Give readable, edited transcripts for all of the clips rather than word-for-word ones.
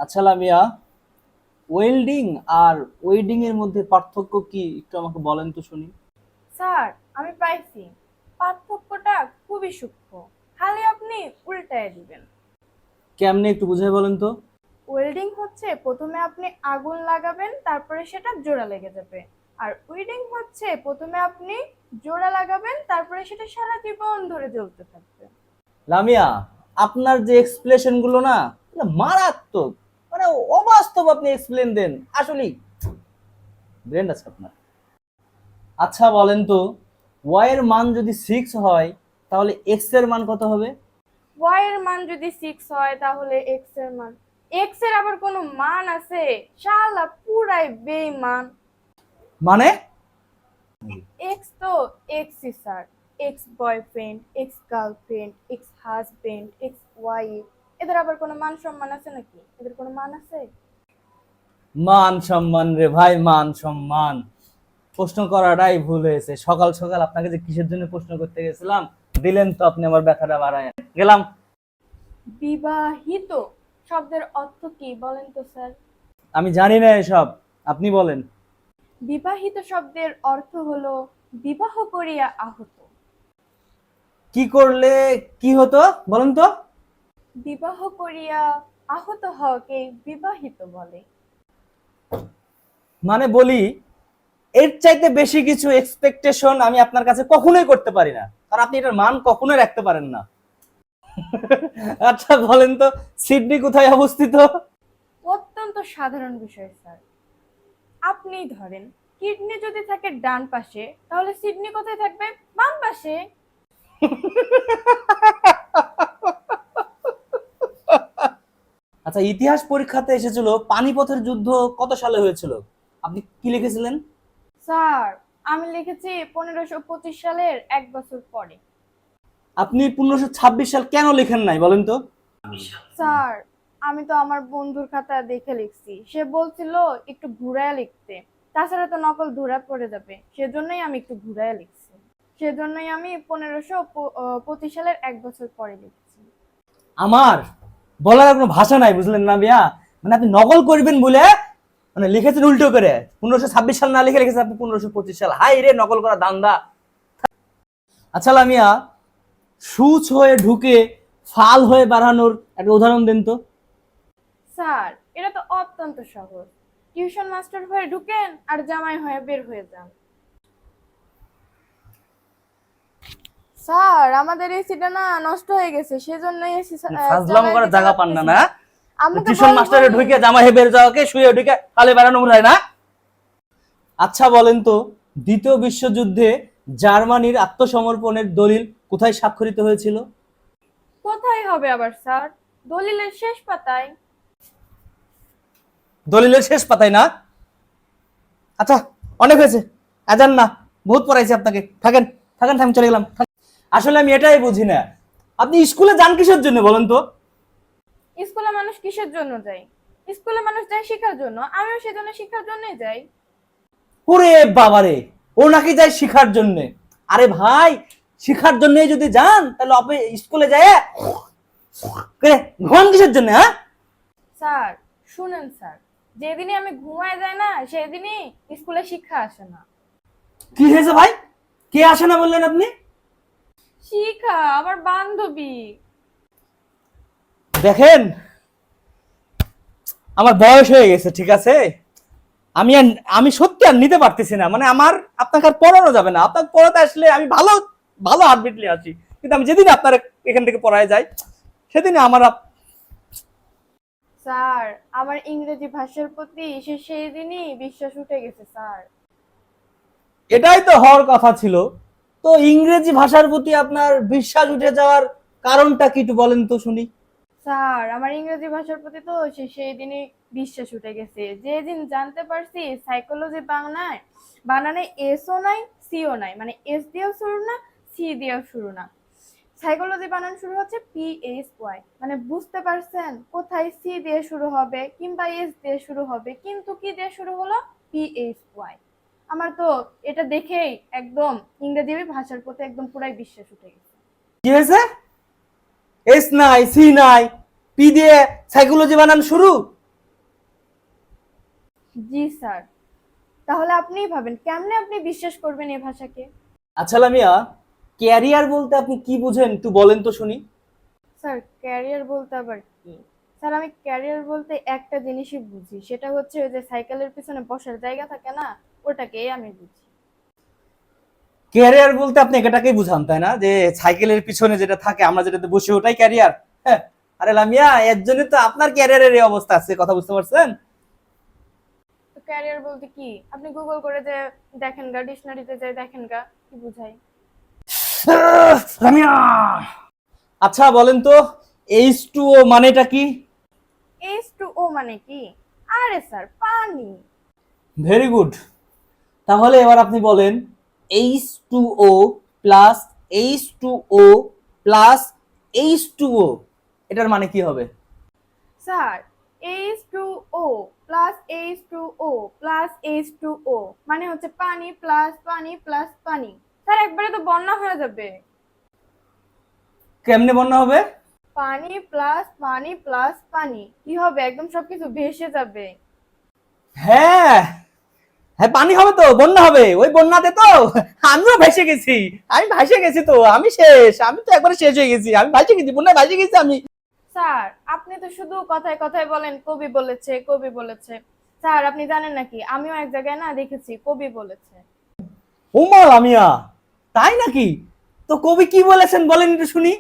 আচ্ছা লামিয়া, ওয়েল্ডিং আর ওয়েডিং এর মধ্যে পার্থক্য কি একটু আমাকে বলেন তো শুনি। স্যার, আমি পাইছি। পার্থক্যটা খুবই সূক্ষ্ম। খালি আপনি উল্টায় দিবেন। কেমনে একটু বুঝাই বলেন তো। ওয়েল্ডিং হচ্ছে প্রথমে আপনি আগুন লাগাবেন, তারপরে সেটা জোড়া লেগে যাবে। আর উইডিং হচ্ছে প্রথমে আপনি জোড়া লাগাবেন, তারপরে সেটা সারা জীবন ধরে জ্বলতে থাকবে। লামিয়া, আপনার যে এক্সপ্লেনেশন গুলো না এগুলো মারাত্মক, মানে অবাস্তব আপনি এক্সপ্লেন দেন আসলেই। ব্রেন আছে আপনার। আচ্ছা বলেন তো, ওয়াই এর মান যদি 6 হয় তাহলে এক্স এর মান কত হবে? ওয়াই এর মান যদি 6 হয় তাহলে এক্স এর মান, এক্স এর আবার কোনো মান আছে? শালা পুরাই বেঈমান। মানে এক্স তো এক্সই sir. Ex boyfriend, ex girlfriend, ex husband, ex wife. এদের আবার কোনো মান সম্মান আছে নাকি? এদের কোনো মান আছে? মান সম্মান রে ভাই, মান সম্মান। প্রশ্ন করাটাই ভুল হয়েছে। সকাল সকাল আপনাকে যে কিসের জন্য প্রশ্ন করতে গেছিলাম, দিলেন তো আপনি আমার ব্যথাটা বাড়ায় গেলাম। বিবাহিত শব্দের অর্থ কি বলেন তো স্যার? আমি জানি না এসব, আপনি বলেন। বিবাহিত শব্দের অর্থ হলো বিবাহ করিয়া আহত। কি করলে কি হতো বলেন তো। বিবাহ করিয়া আহত হওয়াকে বিবাহিত বলে। মানে বলি, এর চাইতে বেশি কিছু এক্সপেকটেশন আমি আপনার কাছে কখনোই করতে পারি না, কারণ আপনি এটার মান কখনোই রাখতে পারেন না। আচ্ছা বলেন তো, সিডনি কোথায় অবস্থিত? অত্যন্ত সাধারণ বিষয় স্যার। আপনি ধরেন কিডনি যদি থাকে ডান পাশে, তাহলে সিডনি কোথায় থাকবে? বাম পাশে। আচ্ছা, ইতিহাস পরীক্ষাতে এসেছিল পানিপথের যুদ্ধ কত সালে হয়েছিল, আপনি কি লিখেছিলেন? স্যার, আমি লিখেছি 1525 সালের 1 বছর পরে। আপনি 1526 সাল কেন লেখেন নাই বলেন তো? স্যার, আমি তো আমার বন্ধুর খাতা দেখে লিখছি। সে বলছিল একটু ঘুরায় লিখতে। তাছাড়া তো নকল ধরা পড়ে যাবে, সেজন্যই আমি একটু ঘুরায় লিখছি। সেজন্যই আমি 1525 সালের 1 বছর পরে লিখছি। আমার বলার কোনো ভাষা নাই বুঝলেন না মিয়া। মানে আপনি নকল করবেন বলে মানে লিখেছেন উল্টো করে, 1526 সাল না লিখে লিখেছেন আপনি 1525 সাল। হাই রে, নকল করা দান্দা। আচ্ছা লামিয়া, সুচ হয়ে ঢুকে ফাল হয়ে বাড়ানোর একটা উদাহরণ দেন তো। স্যার, এটা তো অত্যন্ত সহজ। টিউশন মাস্টার হয়ে ঢুকেন আর জামাই হয়ে বের হয়ে যান। স্যার, আমাদের এসিটা না নষ্ট হয়ে গেছে, সেজন্যই এসি ফাজলাম চালায় করার দিতে জায়গা পান না পারতেছি না। না। আমাকে টিউশন মাস্টারে বলবই। ঢুকে জামা হেবের যাওয়াকে শুয়ে ঢুকে ফালে বাড়ানো মনে হয় না। আচ্ছা বলেন তো, দ্বিতীয় বিশ্বযুদ্ধে জার্মানির আত্মসমর্পণের দলিল কোথায় স্বাক্ষরিত হয়েছিল? কোথায় হবে আবার স্যার? দলিলের শেষ পাতায়। দলিলের শেষ পাতায় না? আচ্ছা, অনেক হয়েছে, আজান না, বহুত পড়াইছি আপনাকে, থাকেন থাকেন, আমি চলে গেলাম। আসলে আমি এটাই বুঝি না, আপনি স্কুলে যান কিসের জন্য বলেন তো? স্কুলে মানুষ কিসের জন্য যায়? স্কুলে মানুষ যায় শিক্ষার জন্য, আমিও সেজন্য শিক্ষার জন্যই যাই। ওরে বাবারে, ও নাকি যায় শিখার জন্য। আরে ভাই, শিখার জন্যই যদি যান তাহলে আপনি স্কুলে যায় ঘন কিসের জন্য, হ্যাঁ? স্যার, শুনেন স্যার, যেদিনই আমি ঘুমায় যাই না সেদিনই স্কুলে শিক্ষা আসে না। কি হয়েছে ভাই, কে আসে না বললেন আপনি? শিখা আমার বান্ধবী। দেখেন, আমার বয়স হয়ে গেছে, ঠিক আছে, আমি আর আমি সত্যি আর নিতে পারতেছি না। মানে আমার আপনাকে আর পড়ানো যাবে না। আপনাকে পড়াতে আসলে আমি ভালো ভালো হার্টবিটলি আছি, কিন্তু আমি যেদিন আপনার এখান থেকে পড়ায় যাই সেদিন আমার স্যার, আমার ইংরেজি ভাষার প্রতি সেই দিনই বিশ্বাস উঠে গেছে স্যার। এটাই তো হওয়ার কথা ছিল। তো ইংরেজি ভাষার প্রতি আপনার বিশ্বাস উঠে যাওয়ার কারণটা কি একটু বলেন তো শুনি। স্যার, আমার ইংরেজি ভাষার প্রতি তো সেই দিনই বিশ্বাস উঠে গেছে যেদিন জানতে পারছি সাইকোলজি বাংলায় বানানে এসও নাই সিও নাই, মানে এস দিয়েও শুরু না, সি দিয়েও শুরু না। সাইকোলজি বানান শুরু হচ্ছে PHY, মানে বুঝতে পারছেন কোথায় সি দিয়ে শুরু হবে কিংবা এস দিয়ে শুরু হবে, কিন্তু কি দিয়ে শুরু হলো? PHY। আমার তো এটা দেখেই একদম ইংরেজি ভাষার প্রতি একদম পুরাই বিশ্বাস উঠে গেছে। কি হয়েছে? এস নাই, সি নাই, পি দিয়ে সাইকোলজি বানান শুরু? জি স্যার। তাহলে আপনিই ভাবেন কেমনে আপনি বিশ্বাস করবেন এই ভাষাকে? আচ্ছা লামিয়া, ক্যারিয়ার বলতে আপনি কি বুঝেন একটু বলেন তো শুনি। স্যার ক্যারিয়ার বলতে আবার কি? স্যার আমি ক্যারিয়ার বলতে একটা জিনিসই বুঝি, সেটা হচ্ছে ওই যে সাইকেলের পিছনে বসার জায়গা থাকে না, ওটাকেই আমি বুঝি। ক্যারিয়ার বলতে আপনি এটাকেই বুঝান তাই না, যে সাইকেলের পিছনে যেটা থাকে আমরা যেটাতে বসি ওটাই ক্যারিয়ার? হ্যাঁ। আরে লামিয়া, এর জন্য তো আপনার ক্যারিয়ারের এই অবস্থা আছে, কথা বুঝতে পারছেন? তো ক্যারিয়ার বলতে কি? আপনি গুগল করে যে দেখেন গা, ডিকশনারিতে যে দেখেন গা, কি বুঝায়? লামিয়া, আচ্ছা বলেন তো H2O মানেটা কি? H2O মানে কি? আরে স্যার পানি। Very good. তাহলে এবার আপনি বলেন H2O plus H2O plus H2O এটার মানে কি হবে? Sir H2O plus H2O plus H2O মানে হচ্ছে পানি প্লাস পানি প্লাস পানি। স্যার একবারে তো বন্যা হয়ে যাবে। কেমনে বন্যা হবে? পানি প্লাস পানি প্লাস পানি কি হবে? একদম সবকিছু ভেসে যাবে। হ্যাঁ, হ্যাঁ পানি হবে তো বন্যা হবে, ওই বন্যাতে তো আমিও ভেসে গেছি। আমি ভাসে গেছি তো, আমি শেষ, আমি তো একবারে শেষ হয়ে গেছি, আমি ভাসে গেছি, বন্যায় ভাসে গেছি আমি। স্যার আপনি তো শুধু কথায় কথায় বলেন কবি বলেছে কবি বলেছে। স্যার আপনি জানেন নাকি আমিও এক জায়গায় না দেখেছি কবি বলেছে। ওমা লামিয়া, তাই নাকি? তো কবি কি বলেছেন বলেন একটু শুনি।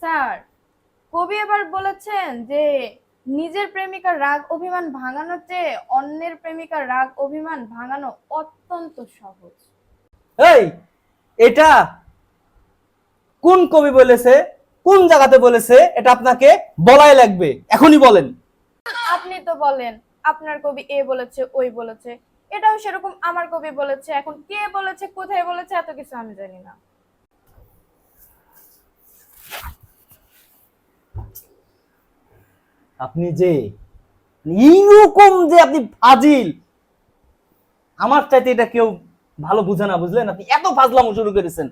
স্যার কবি এবার বলেছেন যে নিজের প্রেমিকার রাগ অভিমান ভাঙানোর চেয়ে অন্যের প্রেমিকার রাগ অভিমান ভাঙানো অত্যন্ত সহজ। এই, এটা কোন কবি বলেছে, কোন জায়গাতে বলেছে, এটা আপনাকে বলাই লাগবে, এখনই বলেন। আপনি তো বলেন আপনার কবি এ বলেছে ওই বলেছে, এটাও সেরকম আমার কবি বলেছে, এখন কে বলেছে কোথায় বলেছে এত কিছু আমি জানি না। আপনি যে এইরকম যে আপনি ফাজিল, আমার চাইতে এটা কেউ ভালো বুঝে না, বুঝলেন? আপনি এত ফাজলামো শুরু করেছেন।